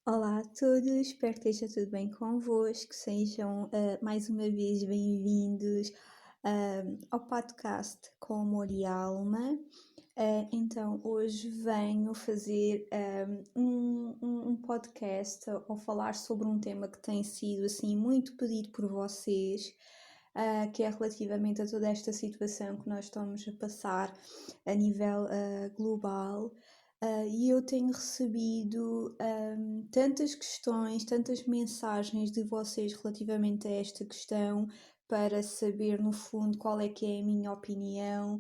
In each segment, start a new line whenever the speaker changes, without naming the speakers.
Olá a todos, espero que esteja tudo bem convosco, sejam mais uma vez bem-vindos ao podcast com Amor e Alma. Então, hoje venho fazer um podcast ou falar sobre um tema que tem sido assim muito pedido por vocês, que é relativamente a toda esta situação que nós estamos a passar a nível global. E eu tenho recebido tantas questões, tantas mensagens de vocês relativamente a esta questão, para saber no fundo qual é que é a minha opinião,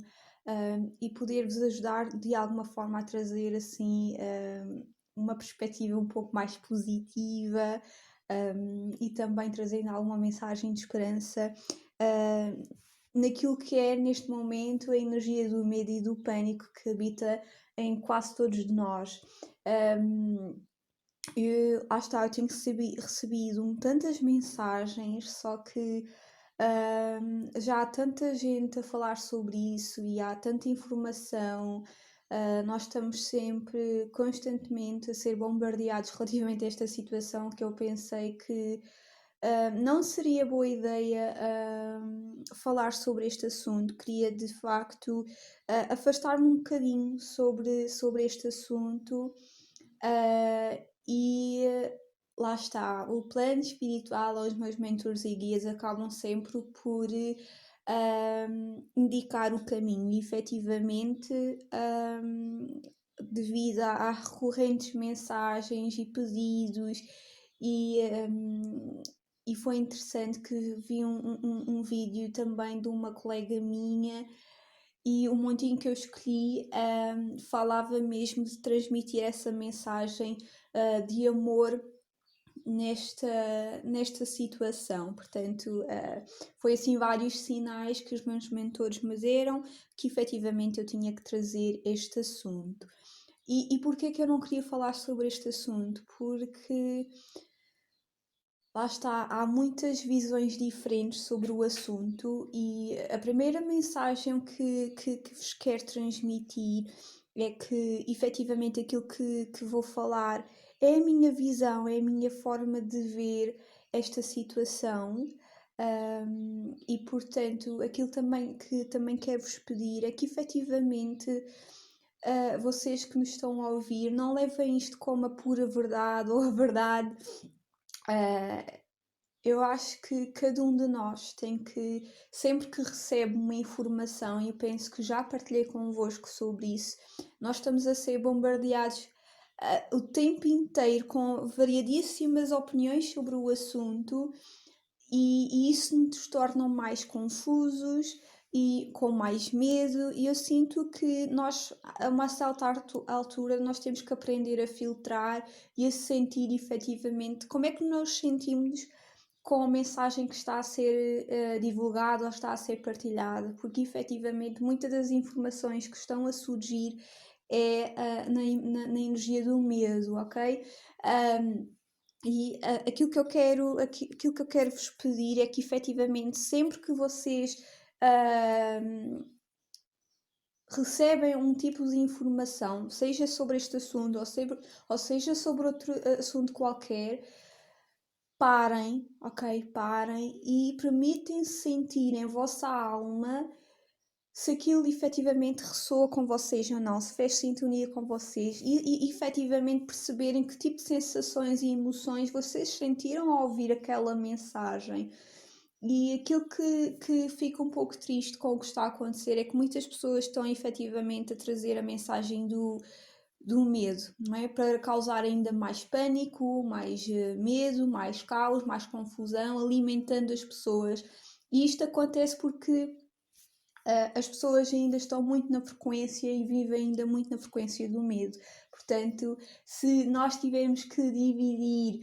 e poder-vos ajudar de alguma forma a trazer assim uma perspectiva um pouco mais positiva, e também trazendo alguma mensagem de esperança naquilo que é neste momento a energia do medo e do pânico que habita em quase todos de nós. Lá está, eu tenho recebido tantas mensagens, só que já há tanta gente a falar sobre isso e há tanta informação. Nós estamos sempre, constantemente, a ser bombardeados relativamente a esta situação, que eu pensei que não seria boa ideia falar sobre este assunto. Queria de facto afastar-me um bocadinho sobre este assunto, e lá está, o plano espiritual ou os meus mentores e guias acabam sempre por indicar o caminho e efetivamente, devido a recorrentes mensagens e pedidos e, um, e foi interessante que vi um vídeo também de uma colega minha, e o montinho que eu escolhi falava mesmo de transmitir essa mensagem de amor nesta situação. Portanto, foi assim vários sinais que os meus mentores me deram que efetivamente eu tinha que trazer este assunto. E porquê é que eu não queria falar sobre este assunto? Porque lá está, há muitas visões diferentes sobre o assunto, e a primeira mensagem que vos quero transmitir é que efetivamente aquilo que vou falar é a minha visão, é a minha forma de ver esta situação. E portanto, aquilo também quero vos pedir é que efetivamente vocês que me estão a ouvir não levem isto como a pura verdade ou a verdade. Uh, eu acho que cada um de nós tem que, sempre que recebe uma informação, e eu penso que já partilhei convosco sobre isso, nós estamos a ser bombardeados o tempo inteiro com variadíssimas opiniões sobre o assunto, e isso nos torna mais confusos e com mais medo, e eu sinto que nós, a uma certa altura, nós temos que aprender a filtrar e a sentir efetivamente como é que nós sentimos com a mensagem que está a ser divulgada ou está a ser partilhada, porque efetivamente muitas das informações que estão a surgir é na energia do medo, ok? Aquilo que eu quero vos pedir é que efetivamente sempre que vocês recebem um tipo de informação, seja sobre este assunto ou seja sobre outro assunto qualquer, parem, ok? Parem e permitem-se sentir em vossa alma se aquilo efetivamente ressoa com vocês ou não, se fez sintonia com vocês, e efetivamente perceberem que tipo de sensações e emoções vocês sentiram ao ouvir aquela mensagem. E aquilo que fica um pouco triste com o que está a acontecer é que muitas pessoas estão efetivamente a trazer a mensagem do medo, não é? Para causar ainda mais pânico, mais medo, mais caos, mais confusão, alimentando as pessoas. E isto acontece porque as pessoas ainda estão muito na frequência e vivem ainda muito na frequência do medo. Portanto, se nós tivermos que dividir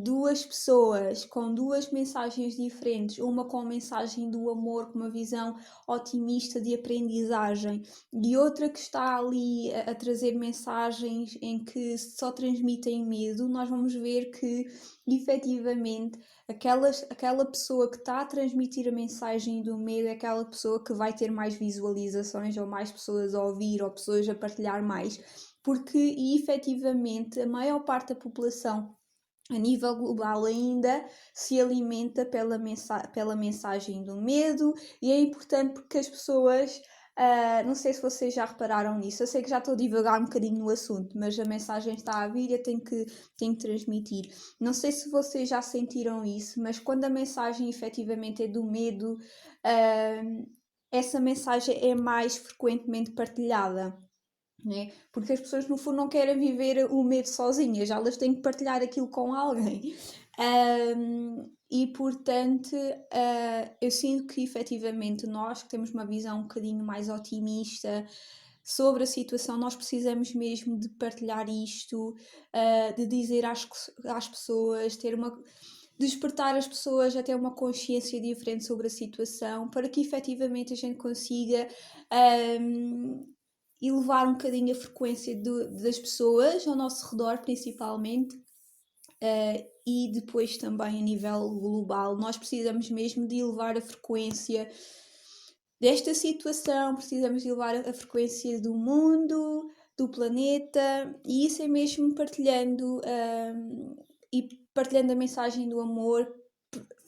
duas pessoas com duas mensagens diferentes, uma com a mensagem do amor, com uma visão otimista de aprendizagem, e outra que está ali a trazer mensagens em que só transmitem medo, nós vamos ver que efetivamente aquela pessoa que está a transmitir a mensagem do medo é aquela pessoa que vai ter mais visualizações, ou mais pessoas a ouvir, ou pessoas a partilhar mais, porque e efetivamente a maior parte da população a nível global ainda se alimenta pela mensagem do medo, e é importante porque as pessoas, não sei se vocês já repararam nisso, eu sei que já estou a divagar um bocadinho no assunto, mas a mensagem está a vir e eu tenho que transmitir. Não sei se vocês já sentiram isso, mas quando a mensagem efetivamente é do medo, essa mensagem é mais frequentemente partilhada. Né? Porque as pessoas no fundo não querem viver o medo sozinhas, elas têm que partilhar aquilo com alguém. E portanto, eu sinto que efetivamente nós que temos uma visão um bocadinho mais otimista sobre a situação, nós precisamos mesmo de partilhar isto, de dizer às pessoas, despertar as pessoas a ter uma consciência diferente sobre a situação, para que efetivamente a gente consiga elevar um bocadinho a frequência das pessoas ao nosso redor, principalmente, e depois também a nível global. Nós precisamos mesmo de elevar a frequência desta situação, precisamos de elevar a frequência do mundo, do planeta, e isso é mesmo partilhando e partilhando a mensagem do amor,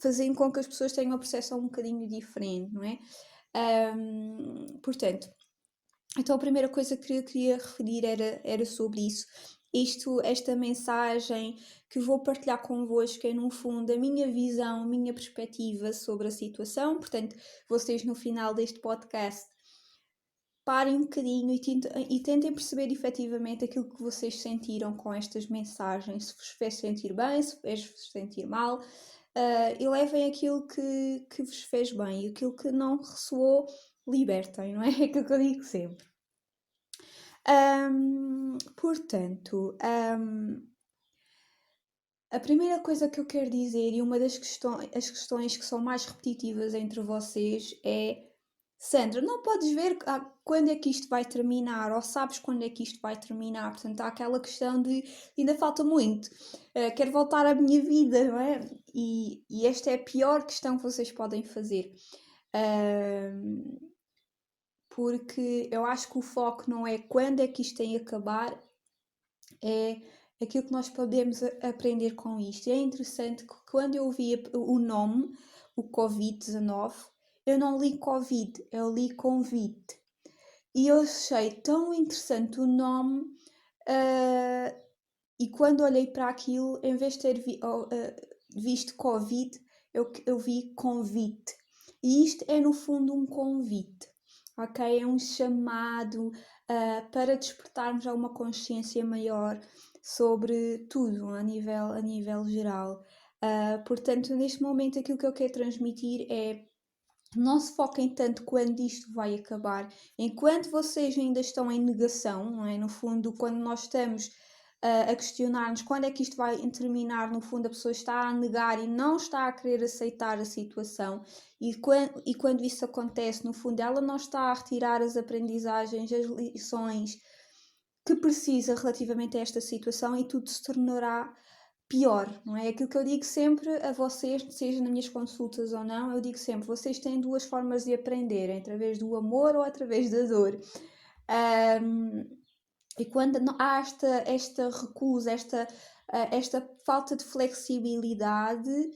fazendo com que as pessoas tenham uma percepção um bocadinho diferente, não é? Portanto, então a primeira coisa que eu queria referir era sobre isso. Esta mensagem que vou partilhar convosco é, no fundo, a minha visão, a minha perspectiva sobre a situação. Portanto, vocês no final deste podcast parem um bocadinho e tentem perceber efetivamente aquilo que vocês sentiram com estas mensagens, se vos fez sentir bem, se vos sentir mal, e levem aquilo que vos fez bem, e aquilo que não ressoou, libertem, não é? É aquilo que eu digo sempre. Portanto, a primeira coisa que eu quero dizer, e uma das as questões que são mais repetitivas entre vocês é: Sandra, não podes ver quando é que isto vai terminar, ou sabes quando é que isto vai terminar? Portanto, há aquela questão de ainda falta muito, quero voltar à minha vida, não é? E esta é a pior questão que vocês podem fazer. Porque eu acho que o foco não é quando é que isto tem a acabar, é aquilo que nós podemos aprender com isto. E é interessante que quando eu vi o nome, o Covid-19, eu não li Covid, eu li convite. E eu achei tão interessante o nome, e quando olhei para aquilo, em vez de ter visto Covid, eu vi convite. E isto é no fundo um convite, ok? É um chamado para despertarmos a uma consciência maior sobre tudo a nível geral. Portanto, neste momento aquilo que eu quero transmitir é: não se foquem tanto quando isto vai acabar. Enquanto vocês ainda estão em negação, não é? No fundo, quando nós estamos a questionar-nos quando é que isto vai terminar, no fundo a pessoa está a negar e não está a querer aceitar a situação, e quando isso acontece, no fundo ela não está a retirar as aprendizagens, as lições que precisa relativamente a esta situação, e tudo se tornará pior, não é? Aquilo que eu digo sempre a vocês, seja nas minhas consultas ou não, eu digo sempre: vocês têm duas formas de aprender, através do amor ou através da dor. E quando há esta recusa, esta falta de flexibilidade,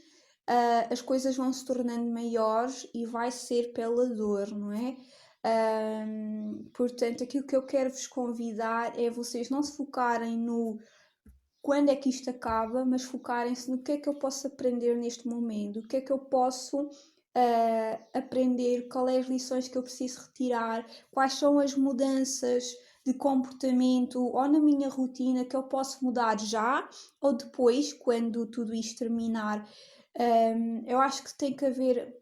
as coisas vão se tornando maiores e vai ser pela dor, não é? Portanto, aquilo que eu quero vos convidar é vocês não se focarem no quando é que isto acaba, mas focarem-se no que é que eu posso aprender neste momento, o que é que eu posso aprender, quais são as lições que eu preciso retirar, quais são as mudanças de comportamento ou na minha rotina que eu posso mudar já ou depois, quando tudo isto terminar. Eu acho que tem que haver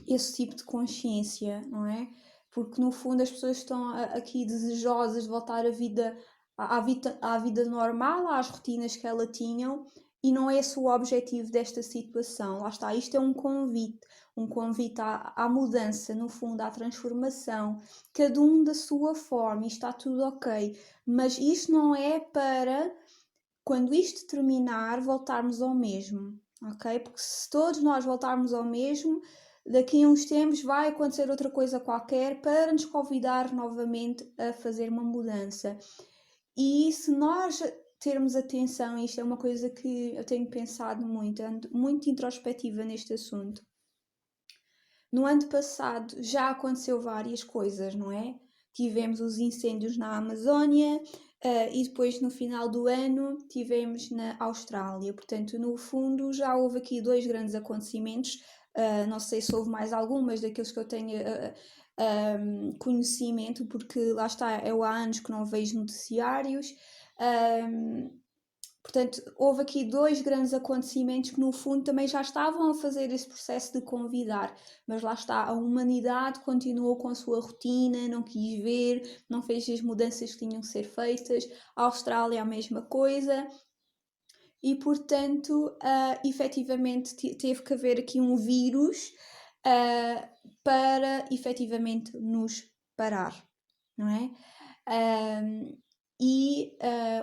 esse tipo de consciência, não é? Porque no fundo as pessoas estão aqui desejosas de voltar à vida normal, às rotinas que ela tinham, e não é esse o objetivo desta situação. Lá está, isto é um convite à mudança, no fundo, à transformação, cada um da sua forma, e está tudo ok. Mas isto não é para, quando isto terminar, voltarmos ao mesmo, ok? Porque se todos nós voltarmos ao mesmo, daqui a uns tempos vai acontecer outra coisa qualquer para nos convidar novamente a fazer uma mudança. E se nós termos atenção, isto é uma coisa que eu tenho pensado muito, ando muito introspectiva neste assunto. No ano passado já aconteceu várias coisas, não é? Tivemos os incêndios na Amazónia, e depois no final do ano tivemos na Austrália. Portanto, no fundo, já houve aqui dois grandes acontecimentos. Não sei se houve mais algum, mas daqueles que eu tenho conhecimento, porque lá está, eu há anos que não vejo noticiários. Portanto, houve aqui dois grandes acontecimentos que, no fundo, também já estavam a fazer esse processo de convidar, mas lá está, a humanidade continuou com a sua rotina, não quis ver, não fez as mudanças que tinham que ser feitas. A Austrália, a mesma coisa. E, portanto, efetivamente teve que haver aqui um vírus para efetivamente nos parar, não é? E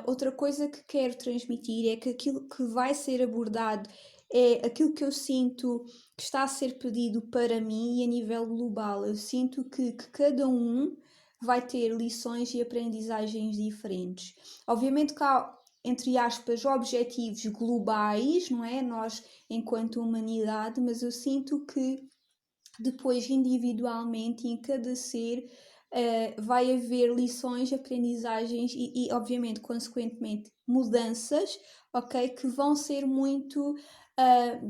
outra coisa que quero transmitir é que aquilo que vai ser abordado é aquilo que eu sinto que está a ser pedido para mim e a nível global. Eu sinto que cada um vai ter lições e aprendizagens diferentes. Obviamente que há, entre aspas, objetivos globais, não é? Nós, enquanto humanidade, mas eu sinto que depois, individualmente, em cada ser, vai haver lições, aprendizagens e, obviamente, consequentemente, mudanças, ok? Que vão ser muito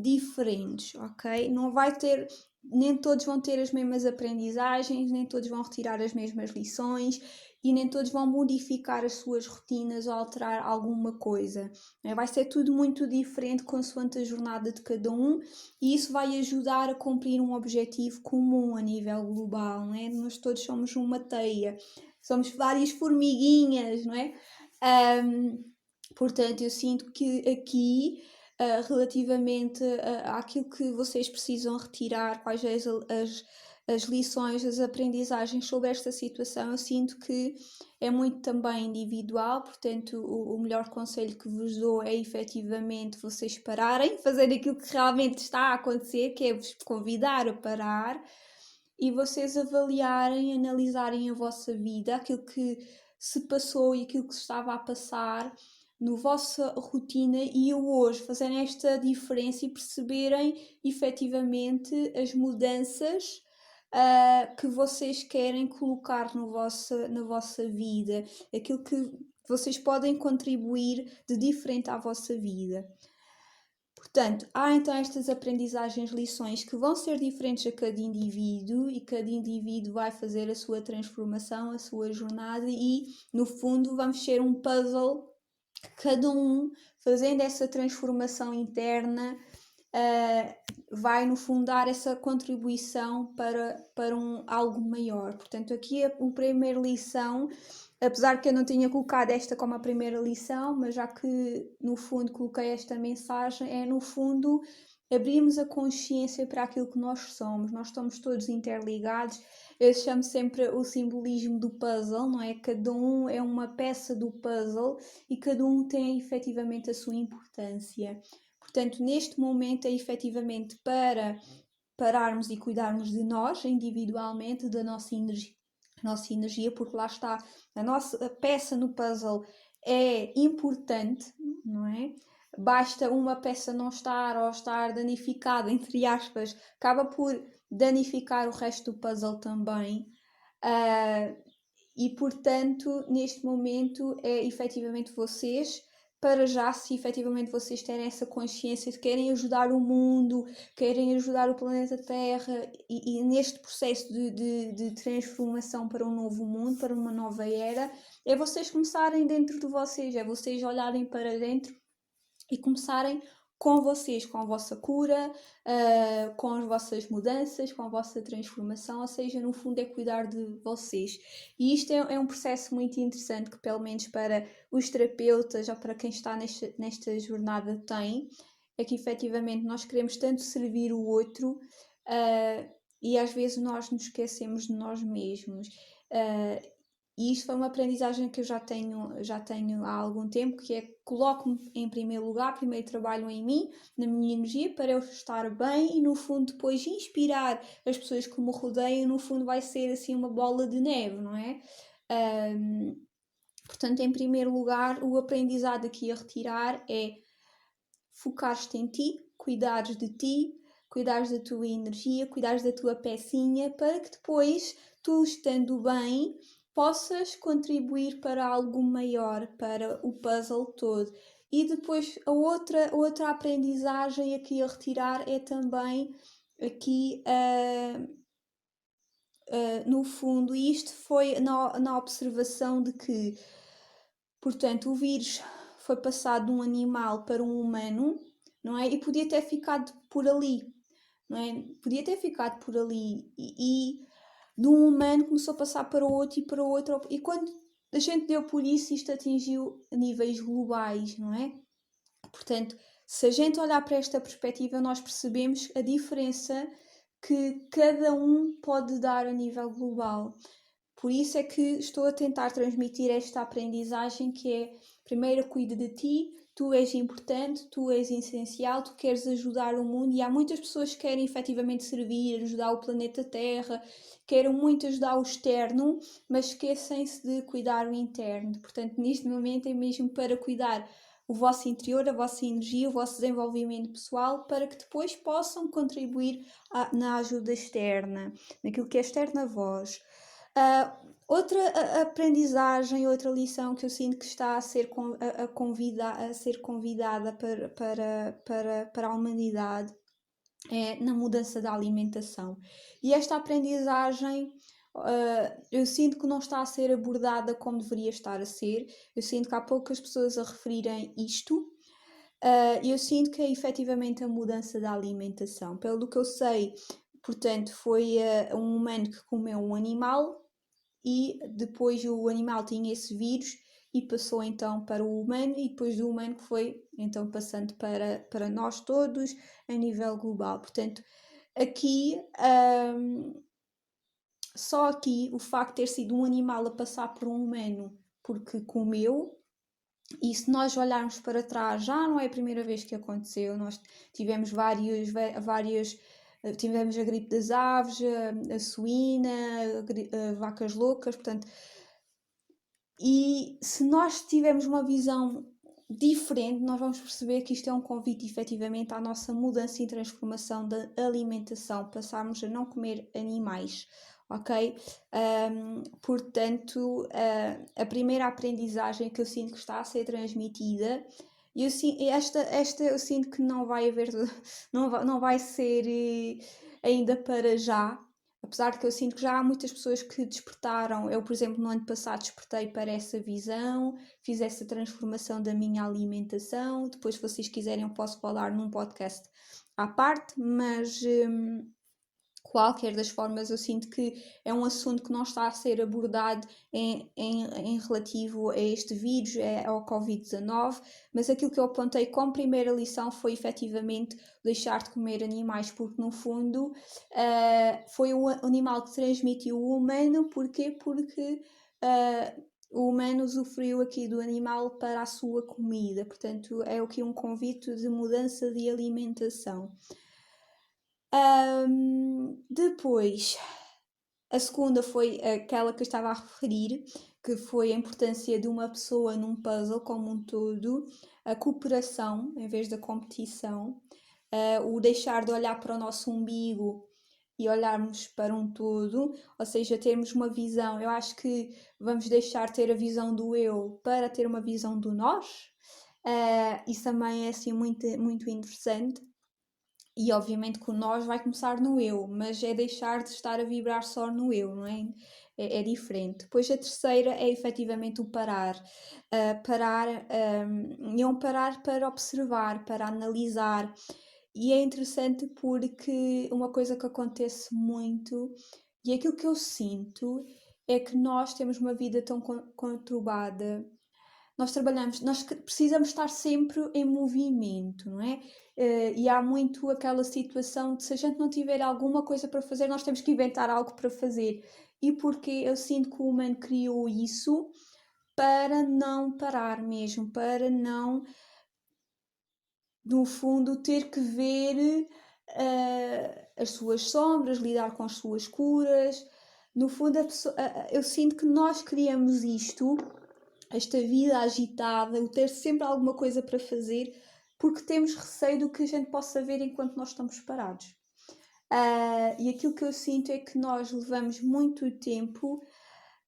diferentes, ok? Não vai ter, nem todos vão ter as mesmas aprendizagens, nem todos vão retirar as mesmas lições e nem todos vão modificar as suas rotinas ou alterar alguma coisa. Vai ser tudo muito diferente consoante a jornada de cada um e isso vai ajudar a cumprir um objetivo comum a nível global, não é? Nós todos somos uma teia, somos várias formiguinhas, não é? Portanto, eu sinto que aqui, relativamente àquilo que vocês precisam retirar, quais as lições, as aprendizagens sobre esta situação, eu sinto que é muito também individual, portanto, o melhor conselho que vos dou é efetivamente vocês pararem, fazer aquilo que realmente está a acontecer, que é vos convidar a parar e vocês avaliarem, analisarem a vossa vida, aquilo que se passou e aquilo que se estava a passar na vossa rotina e hoje fazerem esta diferença e perceberem efetivamente as mudanças que vocês querem colocar no na vossa vida, aquilo que vocês podem contribuir de diferente à vossa vida. Portanto, há então estas aprendizagens, lições que vão ser diferentes a cada indivíduo e cada indivíduo vai fazer a sua transformação, a sua jornada e, no fundo, vamos ser um puzzle que cada um, fazendo essa transformação interna, vai, no fundo, dar essa contribuição para algo maior. Portanto, aqui a primeira lição, apesar que eu não tinha colocado esta como a primeira lição, mas já que no fundo coloquei esta mensagem, é no fundo abrirmos a consciência para aquilo que nós somos. Nós estamos todos interligados. Eu chamo sempre o simbolismo do puzzle, não é? Cada um é uma peça do puzzle e cada um tem efetivamente a sua importância. Portanto, neste momento é efetivamente para pararmos e cuidarmos de nós individualmente, da nossa energia, porque lá está, a nossa peça no puzzle é importante, não é? Basta uma peça não estar ou estar danificada, entre aspas, acaba por danificar o resto do puzzle também. E portanto, neste momento, é efetivamente vocês, para já, se efetivamente vocês terem essa consciência de querem ajudar o mundo, querem ajudar o planeta Terra e neste processo de transformação para um novo mundo, para uma nova era, é vocês começarem dentro de vocês, é vocês olharem para dentro e começarem com vocês, com a vossa cura, com as vossas mudanças, com a vossa transformação, ou seja, no fundo é cuidar de vocês. E isto é um processo muito interessante que pelo menos para os terapeutas ou para quem está nesta jornada tem, é que efetivamente nós queremos tanto servir o outro e às vezes nós nos esquecemos de nós mesmos. E isto foi uma aprendizagem que eu já tenho há algum tempo, que é coloco-me em primeiro lugar, primeiro trabalho em mim, na minha energia, para eu estar bem e no fundo depois inspirar as pessoas que me rodeiam, no fundo vai ser assim uma bola de neve, não é? Portanto, em primeiro lugar, o aprendizado aqui a retirar é focar-te em ti, cuidares de ti, cuidares da tua energia, cuidares da tua pecinha, para que depois, tu estando bem, possas contribuir para algo maior, para o puzzle todo. E depois a outra aprendizagem aqui a retirar é também aqui no fundo, e isto foi na observação de que, portanto, o vírus foi passado de um animal para um humano, não é? E podia ter ficado por ali, não é? Podia ter ficado por ali e de um humano começou a passar para o outro e para o outro. E quando a gente deu por isso, isto atingiu níveis globais, não é? Portanto, se a gente olhar para esta perspectiva, nós percebemos a diferença que cada um pode dar a nível global. Por isso é que estou a tentar transmitir esta aprendizagem que é, primeiro, cuida de ti, tu és importante, tu és essencial, tu queres ajudar o mundo e há muitas pessoas que querem efetivamente servir, ajudar o planeta Terra, querem muito ajudar o externo, mas esquecem-se de cuidar o interno. Portanto, neste momento é mesmo para cuidar o vosso interior, a vossa energia, o vosso desenvolvimento pessoal, para que depois possam contribuir na ajuda externa, naquilo que é externo a vós. Outra aprendizagem, outra lição que eu sinto que está a ser convidada para a humanidade é na mudança da alimentação. E esta aprendizagem eu sinto que não está a ser abordada como deveria estar a ser. Eu sinto que há poucas pessoas a referirem isto. Eu sinto que é efetivamente a mudança da alimentação. Pelo que eu sei, portanto, foi um humano que comeu um animal e depois o animal tinha esse vírus e passou então para o humano e depois do humano que foi então passando para nós todos a nível global. Portanto, aqui, só aqui o facto de ter sido um animal a passar por um humano porque comeu, e se nós olharmos para trás, já não é a primeira vez que aconteceu, nós tivemos tivemos a gripe das aves, a suína, vacas loucas, portanto, e se nós tivermos uma visão diferente, nós vamos perceber que isto é um convite efetivamente à nossa mudança e transformação da alimentação, passarmos a não comer animais, ok? Portanto, a primeira aprendizagem que eu sinto que está a ser transmitida, esta eu sinto que não vai haver, não vai ser ainda para já, apesar de que eu sinto que já há muitas pessoas que despertaram. Eu, por exemplo, no ano passado despertei para essa visão, fiz essa transformação da minha alimentação. Depois, se vocês quiserem, eu posso falar num podcast à parte, mas qualquer das formas eu sinto que é um assunto que não está a ser abordado em relativo a este vírus, ao Covid-19, mas aquilo que eu apontei como primeira lição foi efetivamente deixar de comer animais, porque no fundo foi o animal que transmitiu o humano. Porquê? Porque o humano usufruiu aqui do animal para a sua comida, portanto é aqui um convite de mudança de alimentação. Depois, a segunda foi aquela que eu estava a referir, que foi a importância de uma pessoa num puzzle como um todo, a cooperação em vez da competição, o deixar de olhar para o nosso umbigo e olharmos para um todo, ou seja, termos uma visão. Eu acho que vamos deixar de ter a visão do eu para ter uma visão do nós. Isso também é assim muito, muito interessante. E obviamente que o nós vai começar no eu, mas é deixar de estar a vibrar só no eu, não é? É diferente. Depois a terceira é efetivamente o parar. É um parar para observar, para analisar. E é interessante porque uma coisa que acontece muito, e aquilo que eu sinto, é que nós temos uma vida tão conturbada. Nós trabalhamos, nós precisamos estar sempre em movimento, não é? E há muito aquela situação de se a gente não tiver alguma coisa para fazer, nós temos que inventar algo para fazer. E porque eu sinto que o humano criou isso para não parar mesmo, para não, no fundo, ter que ver as suas sombras, lidar com as suas curas. No fundo, eu sinto que nós criamos isto esta vida agitada, o ter sempre alguma coisa para fazer, porque temos receio do que a gente possa ver enquanto nós estamos parados. E aquilo que eu sinto é que nós levamos muito tempo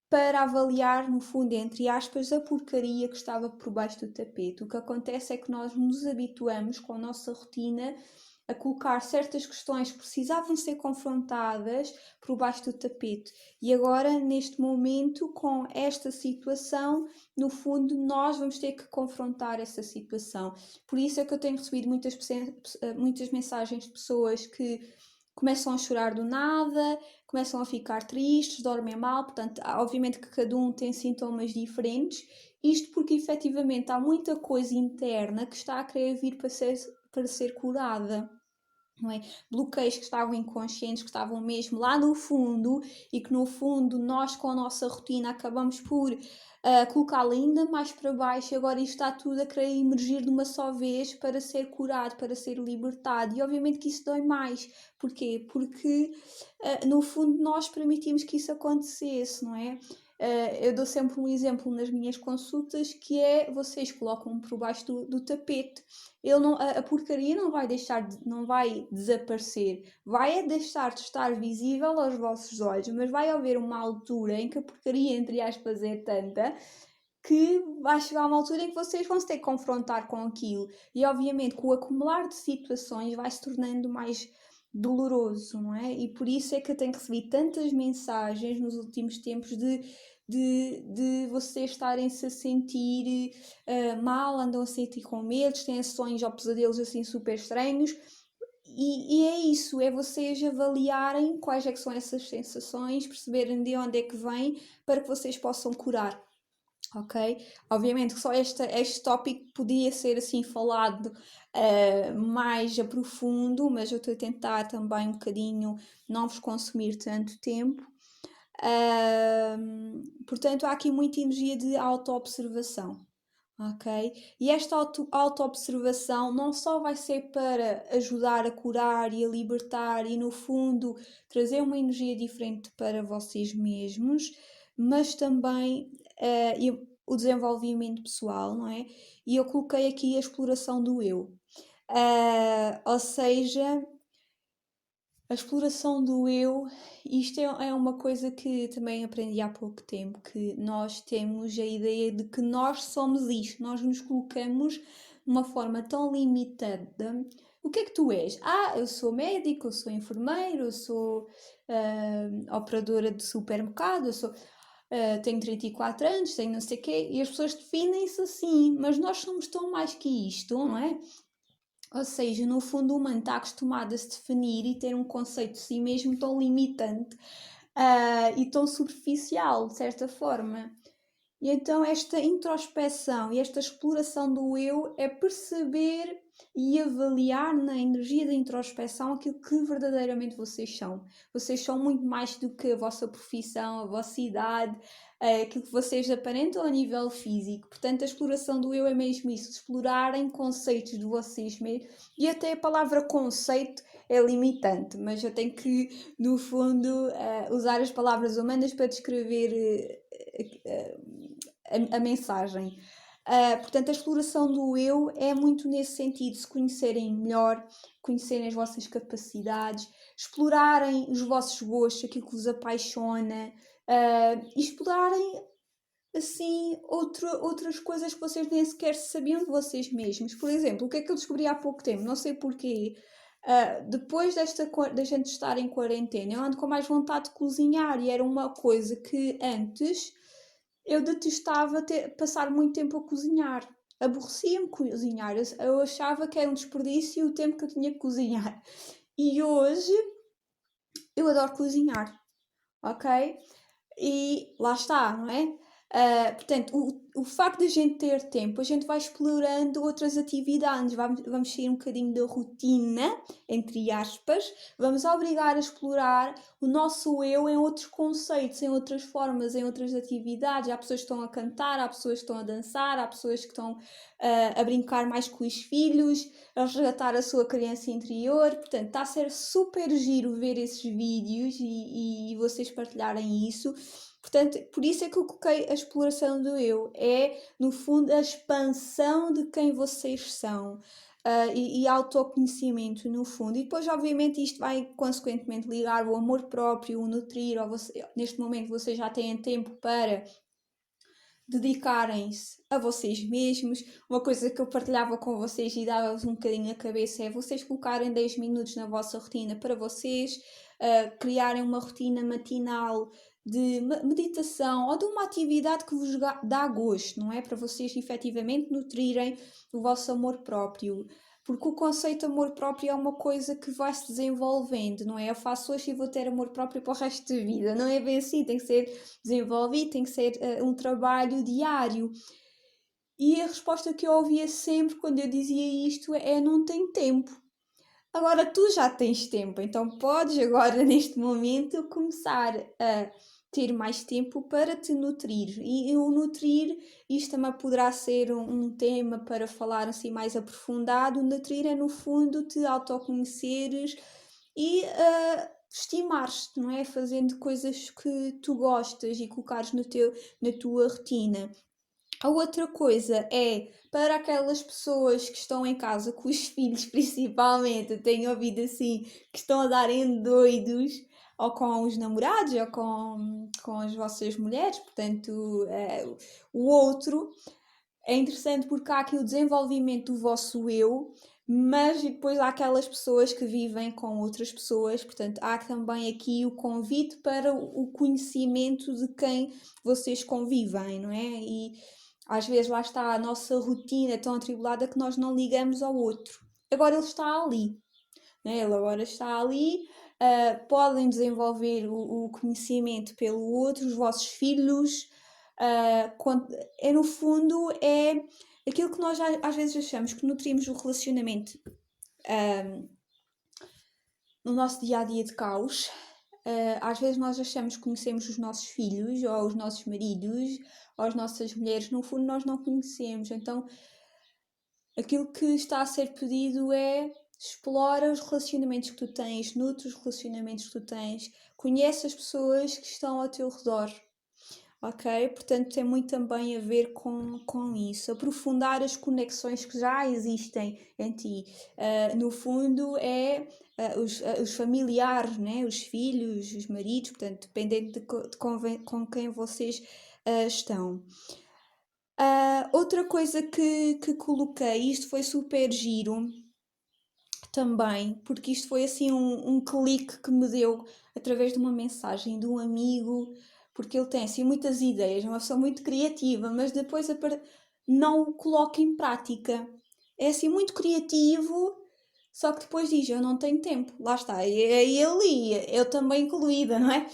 para avaliar, no fundo, entre aspas, a porcaria que estava por baixo do tapete. O que acontece é que nós nos habituamos com a nossa rotina a colocar certas questões que precisavam ser confrontadas por baixo do tapete. E agora, neste momento, com esta situação, no fundo, nós vamos ter que confrontar essa situação. Por isso é que eu tenho recebido muitas mensagens de pessoas que começam a chorar do nada, começam a ficar tristes, dormem mal, portanto, obviamente que cada um tem sintomas diferentes, isto porque efetivamente há muita coisa interna que está a querer vir para ser curada. Não é? Bloqueios que estavam inconscientes, que estavam mesmo lá no fundo e que no fundo nós com a nossa rotina acabamos por colocá-lo ainda mais para baixo e agora isto está tudo a querer emergir de uma só vez para ser curado, para ser libertado e obviamente que isso dói mais. Porquê? Porque no fundo nós permitimos que isso acontecesse, não é? Eu dou sempre um exemplo nas minhas consultas que é vocês colocam por baixo do tapete. A porcaria não vai não vai desaparecer, vai deixar de estar visível aos vossos olhos, mas vai haver uma altura em que a porcaria, entre aspas, é tanta que vai chegar uma altura em que vocês vão se ter que confrontar com aquilo. E obviamente com o acumular de situações vai se tornando mais doloroso, não é? E por isso é que eu tenho recebido tantas mensagens nos últimos tempos de vocês estarem-se a sentir mal, andam a sentir com medos, têm sonhos ou pesadelos assim super estranhos. E é isso, é vocês avaliarem quais é que são essas sensações, perceberem de onde é que vêm para que vocês possam curar. Ok? Obviamente que só este tópico podia ser assim falado mais a profundo, mas eu estou a tentar também um bocadinho não vos consumir tanto tempo. Portanto, há aqui muita energia de auto-observação. Ok? E esta auto-observação não só vai ser para ajudar a curar e a libertar e, no fundo, trazer uma energia diferente para vocês mesmos, mas também o desenvolvimento pessoal, não é? E eu coloquei aqui a exploração do eu. Ou seja, a exploração do eu, isto é uma coisa que também aprendi há pouco tempo, que nós temos a ideia de que nós somos isto, nós nos colocamos de uma forma tão limitada. O que é que tu és? Eu sou médico, eu sou enfermeiro, eu sou operadora de supermercado, tenho 34 anos, tenho não sei o quê, e as pessoas definem-se assim, mas nós somos tão mais que isto, não é? Ou seja, no fundo, o humano está acostumado a se definir e ter um conceito de si mesmo tão limitante e tão superficial, de certa forma. E então, esta introspeção e esta exploração do eu é perceber e avaliar na energia da introspeção aquilo que verdadeiramente vocês são. Vocês são muito mais do que a vossa profissão, a vossa idade, aquilo que vocês aparentam a nível físico. Portanto, a exploração do eu é mesmo isso, explorarem conceitos de vocês mesmos. E até a palavra conceito é limitante, mas eu tenho que, no fundo, usar as palavras humanas para descrever a mensagem. Portanto, a exploração do eu é muito nesse sentido, se conhecerem melhor, conhecerem as vossas capacidades, explorarem os vossos gostos, aquilo que vos apaixona, e explorarem assim outras coisas que vocês nem sequer sabiam de vocês mesmos. Por exemplo, o que é que eu descobri há pouco tempo? Não sei porquê. Depois da gente estar em quarentena, eu ando com mais vontade de cozinhar e era uma coisa que antes eu detestava passar muito tempo a cozinhar. Aborrecia-me cozinhar. Eu achava que era um desperdício o tempo que eu tinha que cozinhar. E hoje eu adoro cozinhar, ok? E lá está, não é? Portanto, o facto de a gente ter tempo, a gente vai explorando outras atividades, vamos sair um bocadinho da rotina, entre aspas, vamos obrigar a explorar o nosso eu em outros conceitos, em outras formas, em outras atividades. Há pessoas que estão a cantar, há pessoas que estão a dançar, há pessoas que estão a brincar mais com os filhos, a resgatar a sua criança interior. Portanto, está a ser super giro ver esses vídeos e vocês partilharem isso. Portanto, por isso é que eu coloquei a exploração do eu. É, no fundo, a expansão de quem vocês são. E autoconhecimento, no fundo. E depois, obviamente, isto vai consequentemente ligar o amor próprio, o nutrir. Ou neste momento, vocês já têm tempo para dedicarem-se a vocês mesmos. Uma coisa que eu partilhava com vocês e dava-vos um bocadinho a cabeça é vocês colocarem 10 minutos na vossa rotina para vocês, criarem uma rotina matinal de meditação ou de uma atividade que vos dá gosto, não é? Para vocês efetivamente nutrirem o vosso amor próprio. Porque o conceito de amor próprio é uma coisa que vai se desenvolvendo, não é? Eu faço hoje e vou ter amor próprio para o resto da vida. Não é bem assim, tem que ser desenvolvido, tem que ser um trabalho diário. E a resposta que eu ouvia sempre quando eu dizia isto é: não tenho tempo. Agora tu já tens tempo, então podes agora, neste momento, começar a ter mais tempo para te nutrir. E o nutrir, isto também poderá ser um tema para falar assim mais aprofundado. Nutrir é, no fundo, te autoconheceres e estimares-te, não é? Fazendo coisas que tu gostas e colocares na tua rotina. A outra coisa é para aquelas pessoas que estão em casa com os filhos, principalmente, eu tenho ouvido assim, que estão a darem doidos, ou com os namorados, ou com as vossas mulheres, portanto, o outro. É interessante porque há aqui o desenvolvimento do vosso eu, mas depois há aquelas pessoas que vivem com outras pessoas, portanto, há também aqui o convite para o conhecimento de quem vocês convivem, não é? E às vezes lá está a nossa rotina tão atribulada que nós não ligamos ao outro. Agora ele está ali, né? Ele agora está ali. Podem desenvolver o conhecimento pelo outro, os vossos filhos. É no fundo é aquilo que nós às vezes achamos que nutrimos o relacionamento no nosso dia a dia de caos. Às vezes nós achamos que conhecemos os nossos filhos ou os nossos maridos ou as nossas mulheres, no fundo nós não conhecemos. Então aquilo que está a ser pedido é: explora os relacionamentos que tu tens, nutre os relacionamentos que tu tens, conhece as pessoas que estão ao teu redor, ok? Portanto, tem muito também a ver com isso. Aprofundar as conexões que já existem em ti. No fundo, é os familiares, né? Os filhos, os maridos, portanto, dependendo de com quem vocês estão. Outra coisa que coloquei, isto foi super giro também, porque isto foi assim um clique que me deu através de uma mensagem de um amigo, porque ele tem assim muitas ideias, é uma pessoa muito criativa, mas depois não o coloca em prática. É assim muito criativo, só que depois diz: eu não tenho tempo. Lá está, é ele e eu também incluída, não é?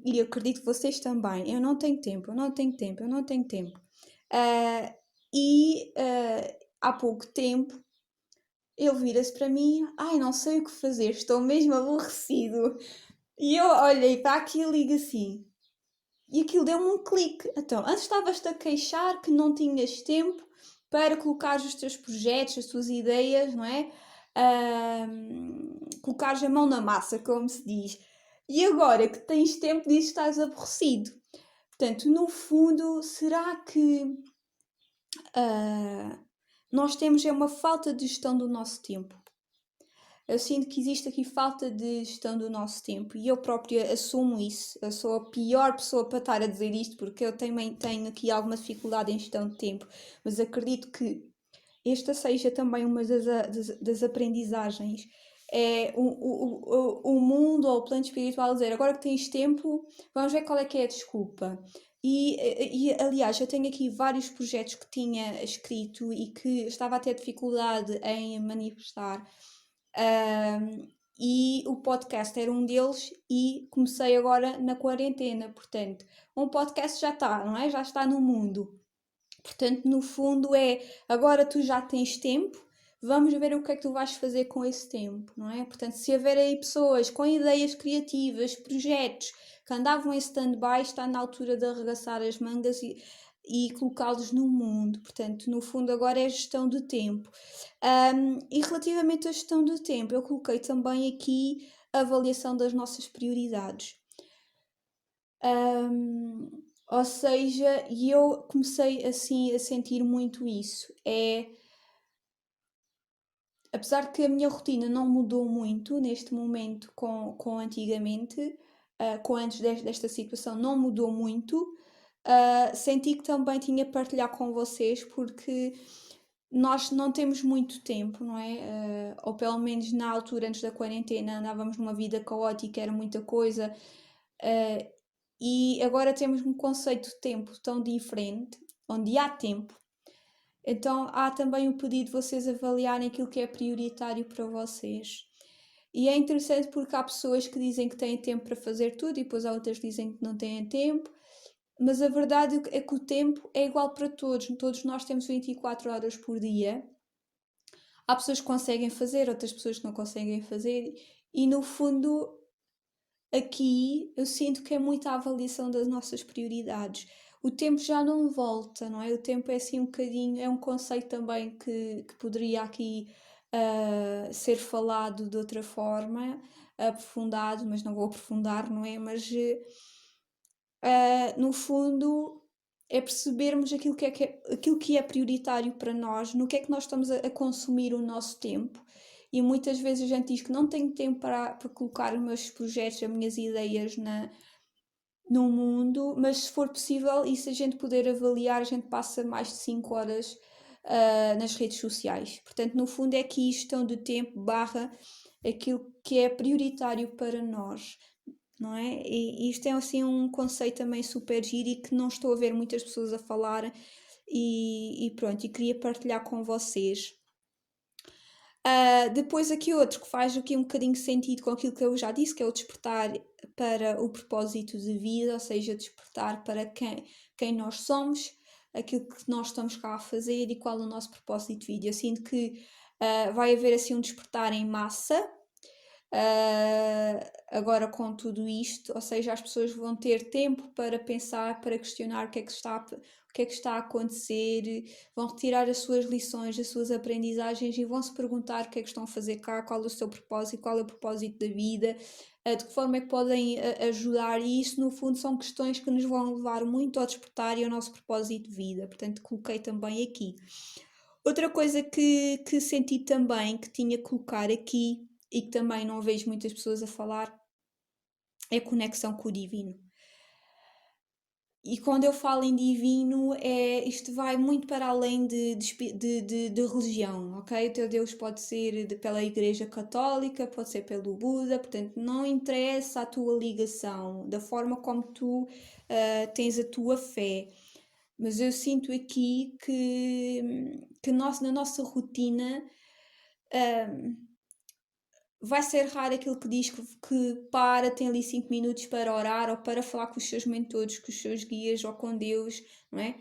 E eu acredito que vocês também. Eu não tenho tempo, eu não tenho tempo, eu não tenho tempo. Há pouco tempo ele vira-se para mim: ai, não sei o que fazer, estou mesmo aborrecido. E eu olhei para aquilo e digo assim, e aquilo deu-me um clique. Então, antes estavas-te a queixar que não tinhas tempo para colocar os teus projetos, as tuas ideias, não é? Colocares a mão na massa, como se diz. E agora que tens tempo, dizes que estás aborrecido. Portanto, no fundo, será que nós temos uma falta de gestão do nosso tempo? Eu sinto que existe aqui falta de gestão do nosso tempo e eu própria assumo isso. Eu sou a pior pessoa para estar a dizer isto porque eu também tenho aqui alguma dificuldade em gestão de tempo, mas acredito que esta seja também uma das aprendizagens. É o mundo ou o plano espiritual dizer: agora que tens tempo, vamos ver qual é que é a desculpa. Aliás, eu tenho aqui vários projetos que tinha escrito e que estava a ter dificuldade em manifestar. E o podcast era um deles e comecei agora na quarentena, portanto, um podcast já está, não é? Já está no mundo. Portanto, no fundo é, agora tu já tens tempo, vamos ver o que é que tu vais fazer com esse tempo, não é? Portanto, se haver aí pessoas com ideias criativas, projetos que andavam em stand-by, está na altura de arregaçar as mangas e colocá-los no mundo. Portanto, no fundo agora é gestão de tempo. E relativamente à gestão de tempo, eu coloquei também aqui a avaliação das nossas prioridades. Ou seja, e eu comecei assim a sentir muito isso. Apesar de que a minha rotina não mudou muito neste momento com antigamente, com antes desta situação, não mudou muito. Senti que também tinha que partilhar com vocês porque nós não temos muito tempo, não é? Ou pelo menos na altura antes da quarentena andávamos numa vida caótica, era muita coisa, uh, e agora temos um conceito de tempo tão diferente, onde há tempo. Então há também o pedido de vocês avaliarem aquilo que é prioritário para vocês. E é interessante porque há pessoas que dizem que têm tempo para fazer tudo e depois há outras que dizem que não têm tempo. Mas a verdade é que o tempo é igual para todos. Todos nós temos 24 horas por dia. Há pessoas que conseguem fazer, outras pessoas que não conseguem fazer. E no fundo, aqui eu sinto que é muito a avaliação das nossas prioridades. O tempo já não volta, não é? O tempo é assim um bocadinho, é um conceito também que poderia aqui ser falado de outra forma, aprofundado, mas não vou aprofundar, não é? Mas no fundo é percebermos aquilo que é prioritário para nós, no que é que nós estamos a consumir o nosso tempo. E muitas vezes a gente diz que não tenho tempo para colocar os meus projetos, as minhas ideias no mundo, mas se for possível e se a gente puder avaliar, a gente passa mais de 5 horas nas redes sociais. Portanto, no fundo é que gestão de tempo barra aquilo que é prioritário para nós, não é? E isto é assim um conceito também super giro e que não estou a ver muitas pessoas a falar e pronto, e queria partilhar com vocês. Depois aqui outro que faz aqui um bocadinho sentido com aquilo que eu já disse, que é o despertar para o propósito de vida, ou seja, despertar para quem nós somos, aquilo que nós estamos cá a fazer e qual é o nosso propósito de vida. Eu sinto que vai haver assim um despertar em massa, agora com tudo isto, ou seja, as pessoas vão ter tempo para pensar, para questionar o que é que está a acontecer, vão retirar as suas lições, as suas aprendizagens e vão se perguntar o que é que estão a fazer cá, qual é o seu propósito, qual é o propósito da vida, de que forma é que podem ajudar, e isso no fundo são questões que nos vão levar muito ao despertar e ao nosso propósito de vida, portanto coloquei também aqui. Outra coisa que senti também que tinha que colocar aqui e que também não vejo muitas pessoas a falar é a conexão com o divino. E quando eu falo em divino, isto vai muito para além de religião, ok? O teu Deus pode ser pela Igreja Católica, pode ser pelo Buda, portanto, não interessa a tua ligação, da forma como tu tens a tua fé. Mas eu sinto aqui que na nossa rotina vai ser raro aquele que diz que tem ali 5 minutos para orar ou para falar com os seus mentores, com os seus guias ou com Deus, não é?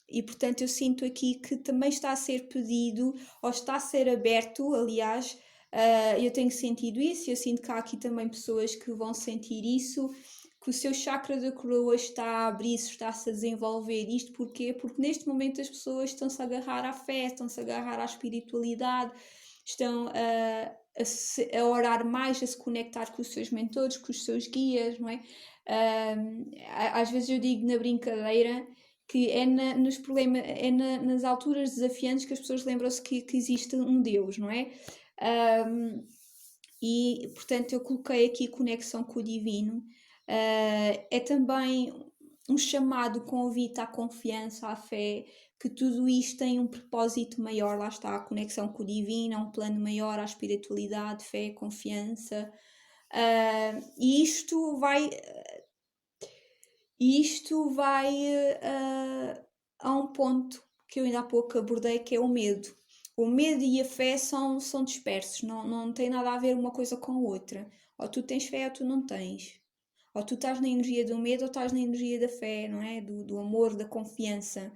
E portanto eu sinto aqui que também está a ser pedido, ou está a ser aberto, aliás, eu tenho sentido isso, eu sinto que há aqui também pessoas que vão sentir isso, que o seu chakra da coroa está a abrir-se, está-se a desenvolver. Isto porquê? Porque neste momento as pessoas estão-se a agarrar à fé, estão-se a agarrar à espiritualidade, estão a orar mais, a se conectar com os seus mentores, com os seus guias, não é? Às vezes eu digo na brincadeira que é nos problemas, nas alturas desafiantes que as pessoas lembram-se que existe um Deus, não é? E portanto eu coloquei aqui conexão com o divino. É também um chamado convite à confiança, à fé, que tudo isto tem um propósito maior, lá está a conexão com o divino, um plano maior, à espiritualidade, fé, confiança. E isto vai a um ponto que eu ainda há pouco abordei, que é o medo. O medo e a fé são dispersos, não tem nada a ver uma coisa com a outra. Ou tu tens fé ou tu não tens. Ou tu estás na energia do medo ou estás na energia da fé, não é? Do amor, da confiança.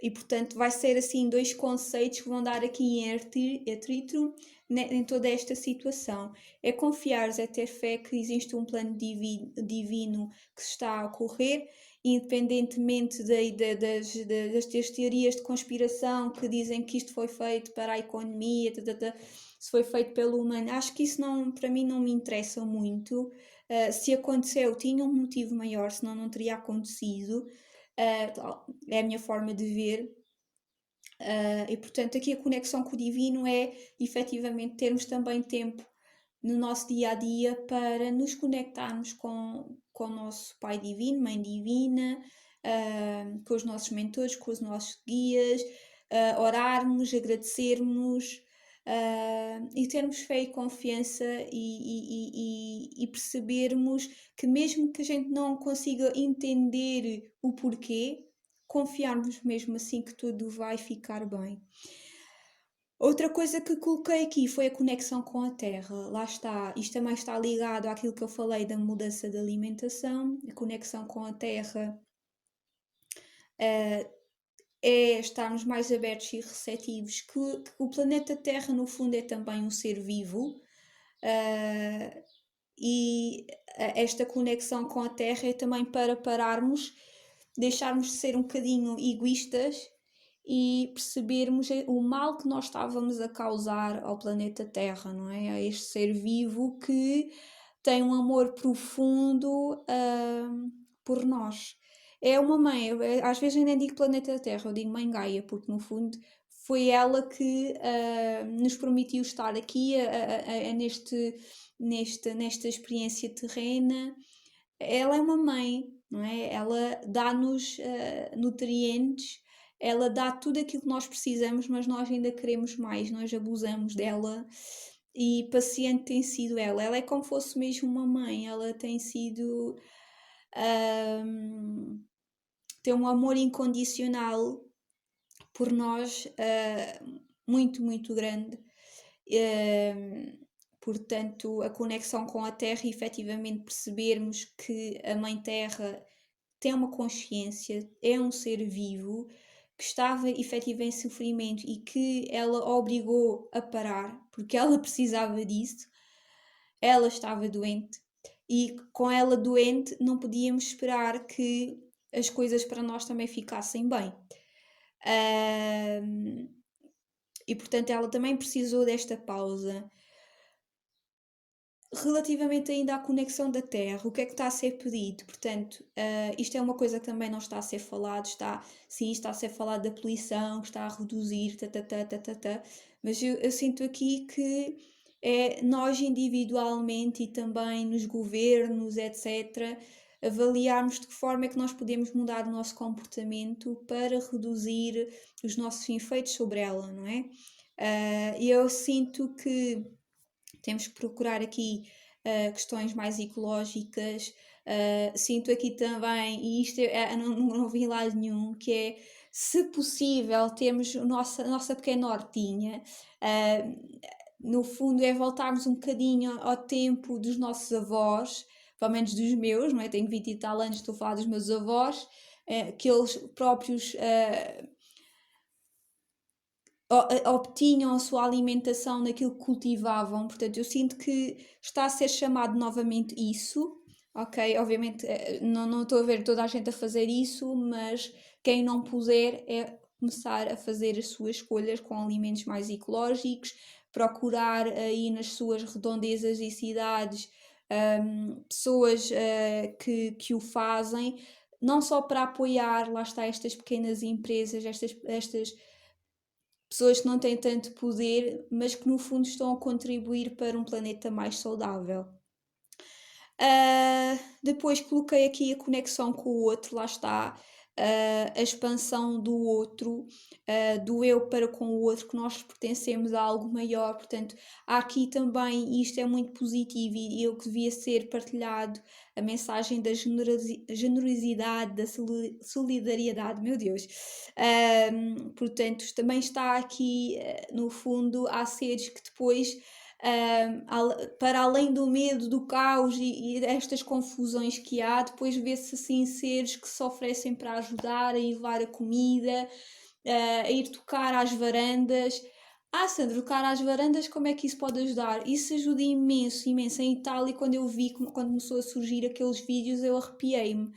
E portanto vai ser assim dois conceitos que vão dar aqui em atrito em toda esta situação. É confiares, é ter fé que existe um plano divino que está a ocorrer independentemente das teorias de conspiração que dizem que isto foi feito para a economia, se foi feito pelo humano, acho que isso não, para mim não me interessa muito. Se aconteceu, tinha um motivo maior, senão não teria acontecido. É a minha forma de ver. E portanto, aqui a conexão com o divino é efetivamente termos também tempo no nosso dia a dia para nos conectarmos com o nosso Pai Divino, Mãe Divina, com os nossos mentores, com os nossos guias, orarmos, agradecermos. E termos fé e confiança e percebermos que mesmo que a gente não consiga entender o porquê, confiarmos mesmo assim que tudo vai ficar bem. Outra coisa que coloquei aqui foi a conexão com a terra. Lá está, isto também está ligado àquilo que eu falei da mudança de alimentação. A conexão com a terra é estarmos mais abertos e receptivos, que o planeta Terra, no fundo, é também um ser vivo. E esta conexão com a terra é também para pararmos, deixarmos de ser um bocadinho egoístas e percebermos o mal que nós estávamos a causar ao planeta Terra, não é? A este ser vivo que tem um amor profundo por nós. É uma mãe, às vezes eu nem digo planeta Terra, eu digo Mãe Gaia, porque no fundo foi ela que nos permitiu estar aqui nesta experiência terrena. Ela é uma mãe, não é? Ela dá-nos nutrientes, ela dá tudo aquilo que nós precisamos, mas nós ainda queremos mais, nós abusamos dela e paciente tem sido ela. Ela é como fosse mesmo uma mãe, ela tem sido. Tem um amor incondicional por nós muito, muito grande. Portanto, a conexão com a Terra, efetivamente percebermos que a Mãe Terra tem uma consciência, é um ser vivo, que estava efetivamente em sofrimento e que ela obrigou a parar, porque ela precisava disso, ela estava doente e com ela doente não podíamos esperar que as coisas para nós também ficassem bem. E portanto ela também precisou desta pausa. Relativamente ainda à conexão da Terra, o que é que está a ser pedido? Portanto, isto é uma coisa que também não está a ser falado, sim, está a ser falado da poluição, que está a reduzir, mas eu sinto aqui que é nós individualmente e também nos governos, etc., avaliarmos de que forma é que nós podemos mudar o nosso comportamento para reduzir os nossos efeitos sobre ela, não é? Eu sinto que temos que procurar aqui questões mais ecológicas. Sinto aqui também, e isto não vi em lado nenhum, que é, se possível, termos a nossa pequena hortinha. No fundo, é voltarmos um bocadinho ao tempo dos nossos avós, pelo menos dos meus, não é? Tenho 20 e tal anos, estou a falar dos meus avós, que eles próprios obtinham a sua alimentação naquilo que cultivavam. Portanto, eu sinto que está a ser chamado novamente isso, ok? Obviamente não estou a ver toda a gente a fazer isso, mas quem não puder é começar a fazer as suas escolhas com alimentos mais ecológicos, procurar aí nas suas redondezas e cidades pessoas que o fazem, não só para apoiar, lá está, estas pequenas empresas, estas pessoas que não têm tanto poder, mas que no fundo estão a contribuir para um planeta mais saudável. Depois coloquei aqui a conexão com o outro, lá está, a expansão do outro, do eu para com o outro, que nós pertencemos a algo maior. Portanto, há aqui também, e isto é muito positivo e eu que devia ser partilhado, a mensagem da generosidade, da solidariedade, meu Deus. Portanto, também está aqui, no fundo, há seres que depois para além do medo, do caos e destas confusões que há, depois vê-se assim seres que se oferecem para ajudar, a ir levar a comida, a ir tocar às varandas. Sandro, tocar às varandas, como é que isso pode ajudar? Isso ajuda imenso, imenso. Em Itália, quando eu vi, quando começou a surgir aqueles vídeos, eu arrepiei-me.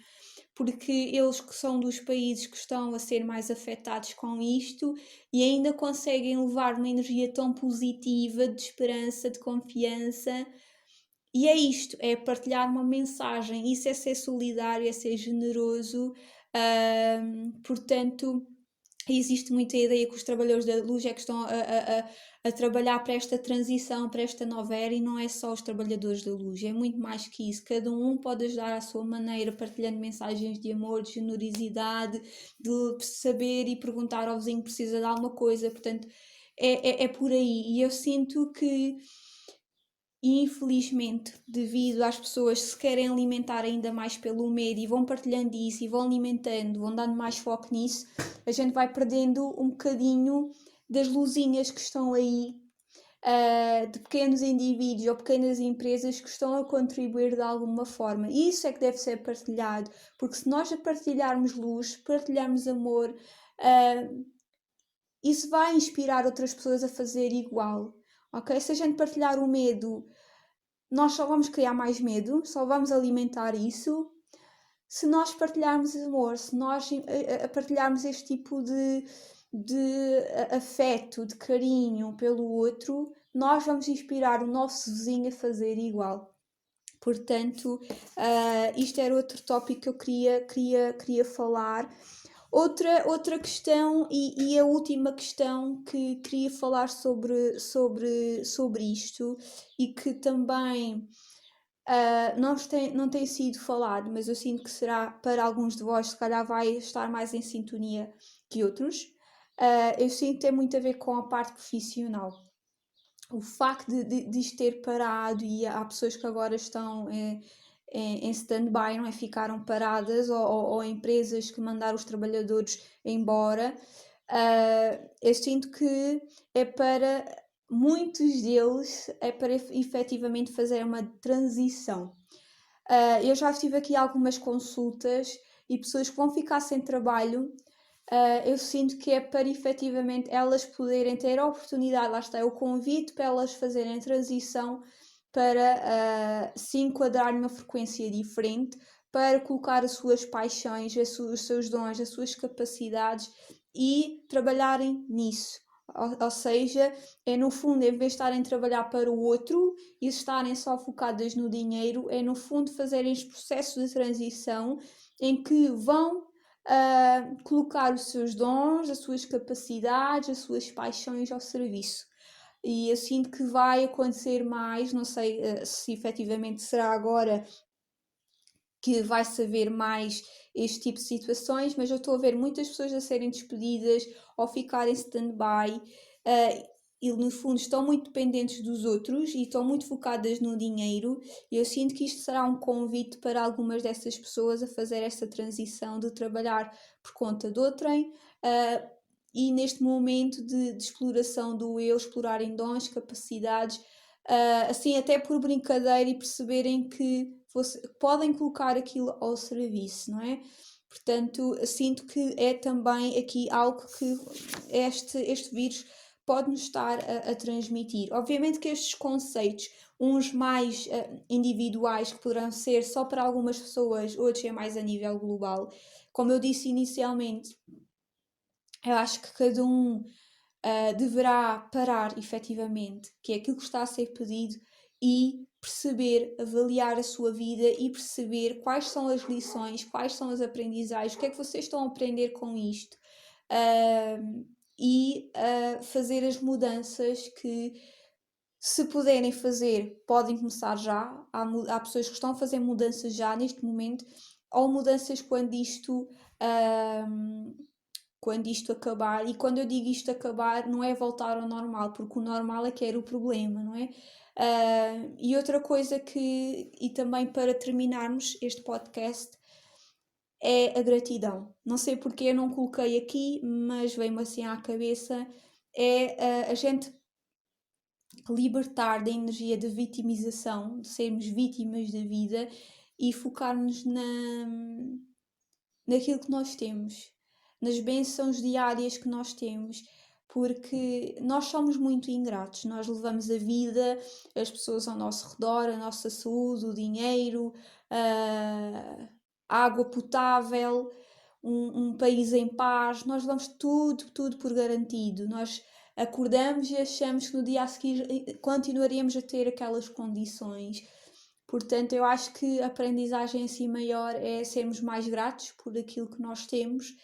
porque eles que são dos países que estão a ser mais afetados com isto e ainda conseguem levar uma energia tão positiva, de esperança, de confiança. E é isto, é partilhar uma mensagem, isso é ser solidário, é ser generoso, portanto, existe muita ideia que os trabalhadores da luz é que estão a trabalhar para esta transição, para esta nova era, e não é só os trabalhadores da luz, é muito mais que isso. Cada um pode ajudar à sua maneira, partilhando mensagens de amor, de generosidade, de saber e perguntar ao vizinho que precisa de alguma coisa, portanto, é por aí. E eu sinto que, infelizmente, devido às pessoas que se querem alimentar ainda mais pelo medo e vão partilhando isso e vão alimentando, vão dando mais foco nisso, a gente vai perdendo um bocadinho das luzinhas que estão aí, de pequenos indivíduos ou pequenas empresas que estão a contribuir de alguma forma. E isso é que deve ser partilhado, porque se nós partilharmos luz, partilharmos amor, isso vai inspirar outras pessoas a fazer igual. Ok? Se a gente partilhar o medo, nós só vamos criar mais medo, só vamos alimentar isso. Se nós partilharmos amor, se nós partilharmos este tipo de afeto, de carinho pelo outro, nós vamos inspirar o nosso vizinho a fazer igual. Portanto, isto era outro tópico que eu queria falar. Outra questão e a última questão que queria falar sobre isto e que também não tem sido falado, mas eu sinto que será para alguns de vós, se calhar vai estar mais em sintonia que outros. Eu sinto que tem muito a ver com a parte profissional. O facto de isto ter parado, e há pessoas que agora estão em stand-by, não é? Ficaram paradas, ou empresas que mandaram os trabalhadores embora. Eu sinto que é para muitos deles, é para efetivamente fazer uma transição. Eu já tive aqui algumas consultas e pessoas que vão ficar sem trabalho. Eu sinto que é para efetivamente elas poderem ter a oportunidade, lá está, o convite para elas fazerem a transição para se enquadrar numa frequência diferente, para colocar as suas paixões, os seus dons, as suas capacidades e trabalharem nisso. Ou seja, é no fundo, em vez de estarem a trabalhar para o outro e estarem só focadas no dinheiro, é no fundo fazerem os processos de transição em que vão colocar os seus dons, as suas capacidades, as suas paixões ao serviço. E eu sinto que vai acontecer mais, não sei se efetivamente será agora que vai-se haver mais este tipo de situações, mas eu estou a ver muitas pessoas a serem despedidas ou ficarem stand-by e no fundo estão muito dependentes dos outros e estão muito focadas no dinheiro, e eu sinto que isto será um convite para algumas dessas pessoas a fazer essa transição de trabalhar por conta de outrem e neste momento de exploração do eu, explorarem dons, capacidades, assim até por brincadeira, e perceberem que podem colocar aquilo ao serviço, não é? Portanto, sinto que é também aqui algo que este vírus pode-nos estar a transmitir. Obviamente que estes conceitos, uns mais individuais, que poderão ser só para algumas pessoas, outros é mais a nível global. Como eu disse inicialmente, eu acho que cada um deverá parar efetivamente, que é aquilo que está a ser pedido, e perceber, avaliar a sua vida e perceber quais são as lições, quais são as aprendizagens, o que é que vocês estão a aprender com isto, e fazer as mudanças que, se puderem fazer, podem começar já. Há pessoas que estão a fazer mudanças já neste momento, ou mudanças quando isto acabar. E quando eu digo isto acabar, não é voltar ao normal, porque o normal é que era o problema, não é? E outra coisa e também para terminarmos este podcast, é a gratidão. Não sei porque eu não coloquei aqui, mas veio-me assim à cabeça, é a gente libertar da energia de vitimização, de sermos vítimas da vida, e focarmos naquilo que nós temos, nas bênçãos diárias que nós temos, porque nós somos muito ingratos, nós levamos a vida, as pessoas ao nosso redor, a nossa saúde, o dinheiro, água potável, um país em paz, nós damos tudo por garantido. Nós acordamos e achamos que no dia a seguir continuaremos a ter aquelas condições. Portanto, eu acho que a aprendizagem assim maior é sermos mais gratos por aquilo que nós temos,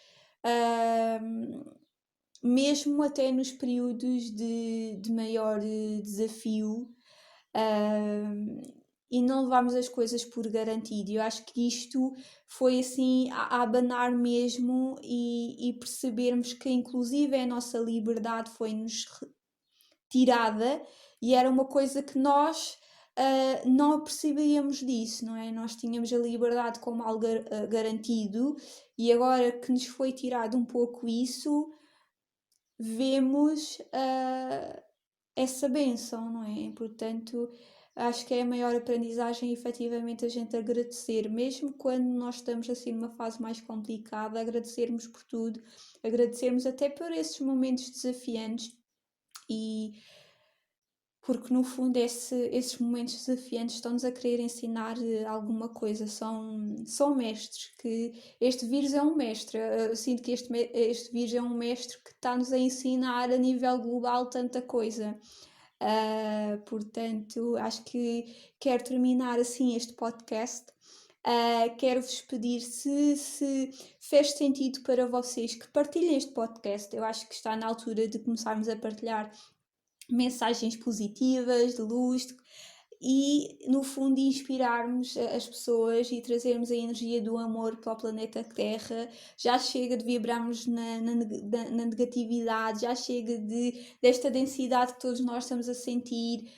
mesmo até nos períodos de maior desafio, e não levarmos as coisas por garantido. Eu acho que isto foi assim a abanar mesmo e percebermos que inclusive a nossa liberdade foi-nos tirada e era uma coisa que nós não percebíamos disso, não é? Nós tínhamos a liberdade como algo garantido e agora que nos foi tirado um pouco isso, vemos essa bênção, não é? Portanto, acho que é a maior aprendizagem efetivamente a gente agradecer, mesmo quando nós estamos assim numa fase mais complicada, agradecermos por tudo, agradecermos até por esses momentos desafiantes e porque no fundo esses momentos desafiantes estão-nos a querer ensinar alguma coisa, são mestres, que este vírus é um mestre, eu sinto que este vírus é um mestre que está-nos a ensinar a nível global tanta coisa. Portanto, acho que quero terminar assim este podcast. Quero-vos pedir se fez sentido para vocês que partilhem este podcast. Eu acho que está na altura de começarmos a partilhar mensagens positivas, de luz e, no fundo, inspirarmos as pessoas e trazermos a energia do amor para o planeta Terra. Já chega de vibrarmos na negatividade, já chega desta densidade que todos nós estamos a sentir.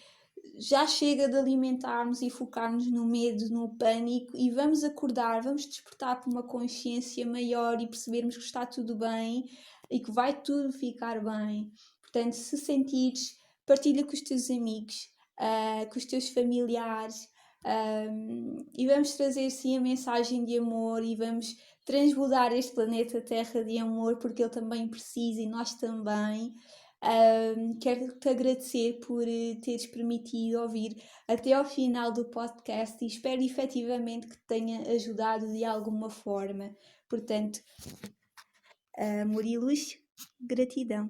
Já chega de alimentarmos e focarmos no medo, no pânico e vamos acordar, vamos despertar para uma consciência maior e percebermos que está tudo bem e que vai tudo ficar bem. Portanto, se sentires, partilha com os teus amigos, com os teus familiares, e vamos trazer sim a mensagem de amor e vamos transbordar este planeta Terra de amor porque ele também precisa e nós também. Quero-te agradecer por teres permitido ouvir até ao final do podcast e espero efetivamente que te tenha ajudado de alguma forma. Portanto, amor e luz, gratidão.